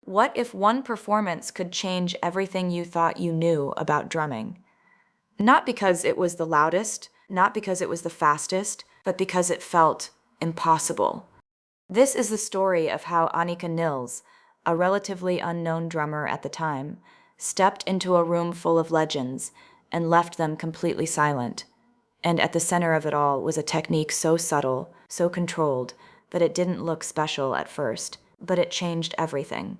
What if one performance could change everything you thought you knew about drumming? Not because it was the loudest, not because it was the fastest, but because it felt impossible. This is the story of how Anika Nilles, a relatively unknown drummer at the time, stepped into a room full of legends and left them completely silent. And at the center of it all was a technique so subtle, so controlled, that it didn't look special at first, but it changed everything.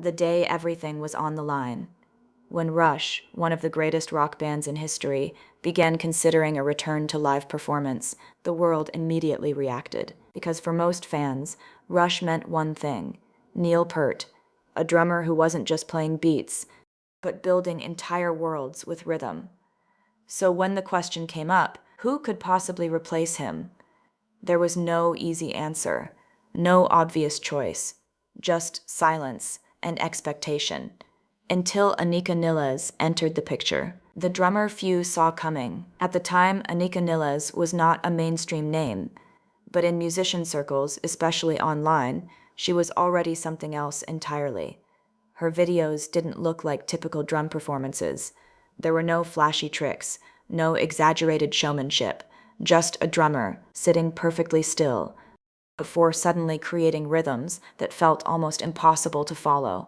The day everything was on the line. When Rush, one of the greatest rock bands in history, began considering a return to live performance, the world immediately reacted. Because for most fans, Rush meant one thing: Neil Peart, a drummer who wasn't just playing beats, but building entire worlds with rhythm. So when the question came up, who could possibly replace him? There was no easy answer, no obvious choice, just silence and expectation. Until Anika Nilles entered the picture, the drummer few saw coming. At the time, Anika Nilles was not a mainstream name, but in musician circles, especially online, she was already something else entirely. Her videos didn't look like typical drum performances. There were no flashy tricks, no exaggerated showmanship, just a drummer sitting perfectly still before suddenly creating rhythms that felt almost impossible to follow.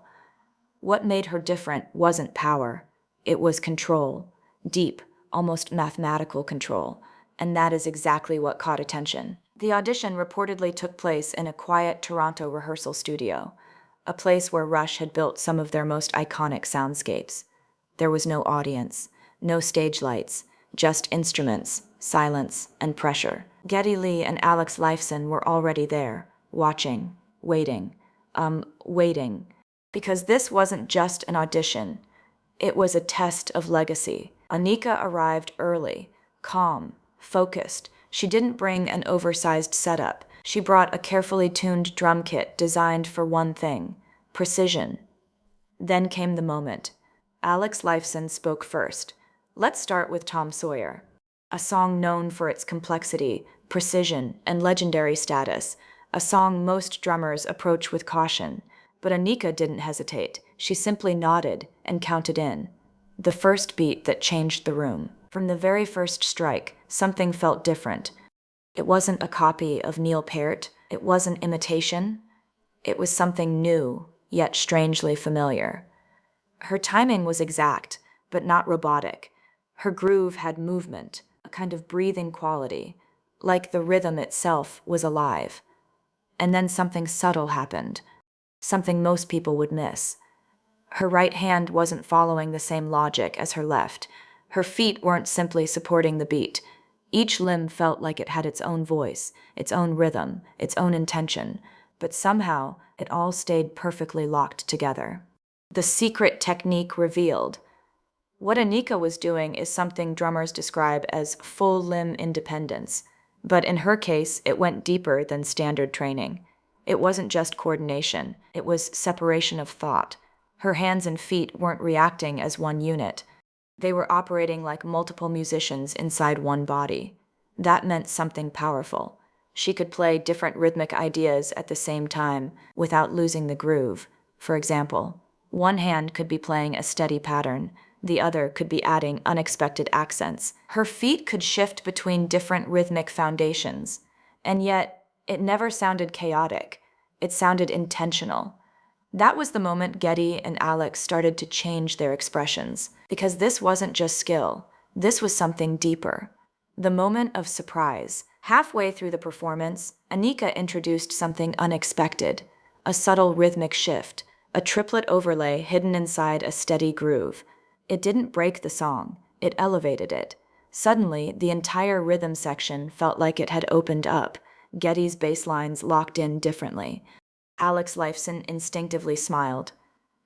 What made her different wasn't power, it was control, deep, almost mathematical control, and that is exactly what caught attention. The audition reportedly took place in a quiet Toronto rehearsal studio, a place where Rush had built some of their most iconic soundscapes. There was no audience, no stage lights, just instruments, silence, and pressure. Geddy Lee and Alex Lifeson were already there, watching, waiting. Because this wasn't just an audition, it was a test of legacy. Anika arrived early, calm, focused. She didn't bring an oversized setup. She brought a carefully tuned drum kit designed for one thing: precision. Then came the moment. Alex Lifeson spoke first. Let's start with Tom Sawyer, a song known for its complexity, precision, and legendary status, a song most drummers approach with caution. But Anika didn't hesitate. She simply nodded and counted in. The first beat that changed the room. From the very first strike, something felt different. It wasn't a copy of Neil Peart. It wasn't imitation. It was something new, yet strangely familiar. Her timing was exact, but not robotic. Her groove had movement, a kind of breathing quality, like the rhythm itself was alive. And then something subtle happened, something most people would miss. Her right hand wasn't following the same logic as her left. Her feet weren't simply supporting the beat. Each limb felt like it had its own voice, its own rhythm, its own intention, but somehow it all stayed perfectly locked together. The secret technique revealed. What Anika was doing is something drummers describe as full limb independence, but in her case, it went deeper than standard training. It wasn't just coordination, it was separation of thought. Her hands and feet weren't reacting as one unit. They were operating like multiple musicians inside one body. That meant something powerful. She could play different rhythmic ideas at the same time without losing the groove. For example, one hand could be playing a steady pattern, the other could be adding unexpected accents. Her feet could shift between different rhythmic foundations, and yet it never sounded chaotic. It sounded intentional. That was the moment Geddy and Alex started to change their expressions, because this wasn't just skill. This was something deeper. The moment of surprise. Halfway through the performance, Anika introduced something unexpected, a subtle rhythmic shift, a triplet overlay hidden inside a steady groove. It didn't break the song, it elevated it. Suddenly, the entire rhythm section felt like it had opened up, Geddy's bass lines locked in differently. Alex Lifeson instinctively smiled,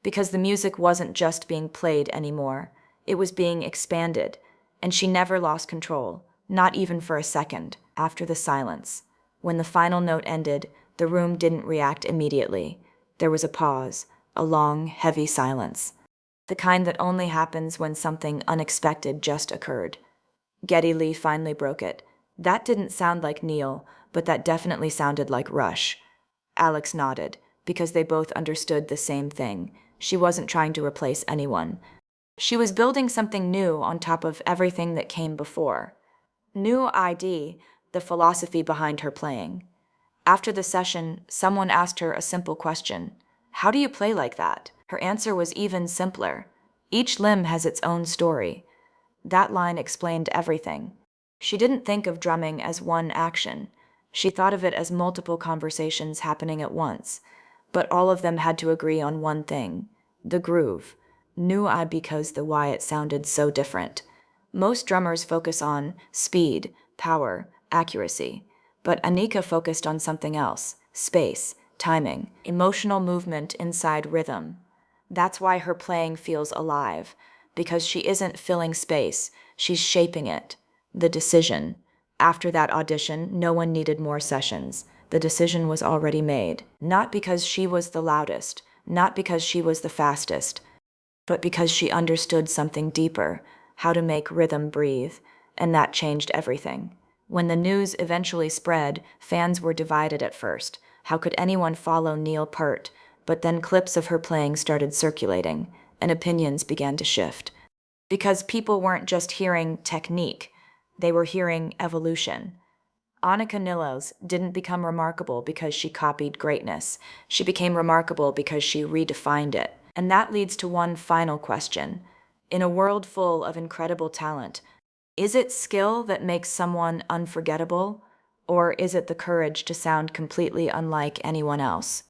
because the music wasn't just being played anymore, it was being expanded, and she never lost control, not even for a second. After the silence, when the final note ended, the room didn't react immediately. There was a pause, a long, heavy silence. The kind that only happens when something unexpected just occurred. Geddy Lee finally broke it. That didn't sound like Neil, but that definitely sounded like Rush. Alex nodded. because they both understood the same thing. She wasn't trying to replace anyone. She was building something new on top of everything that came before. New ID, the philosophy behind her playing. After the session, someone asked her a simple question. How do you play like that? Her answer was even simpler. Each limb has its own story. That line explained everything. She didn't think of drumming as one action. She thought of it as multiple conversations happening at once. But all of them had to agree on one thing: the groove. New I because the why it sounded so different. Most drummers focus on speed, power, accuracy. But Anika focused on something else: space, timing, emotional movement inside rhythm. That's why her playing feels alive, because she isn't filling space, she's shaping it. The decision. After that audition, no one needed more sessions. The decision was already made, not because she was the loudest, not because she was the fastest, but because she understood something deeper, how to make rhythm breathe, and that changed everything. When the news eventually spread, fans were divided at first. How could anyone follow Neil Peart? But then clips of her playing started circulating, and opinions began to shift. Because people weren't just hearing technique, they were hearing evolution. Anika Nilles didn't become remarkable because she copied greatness. She became remarkable because she redefined it. And that leads to one final question. In a world full of incredible talent, is it skill that makes someone unforgettable, or is it the courage to sound completely unlike anyone else?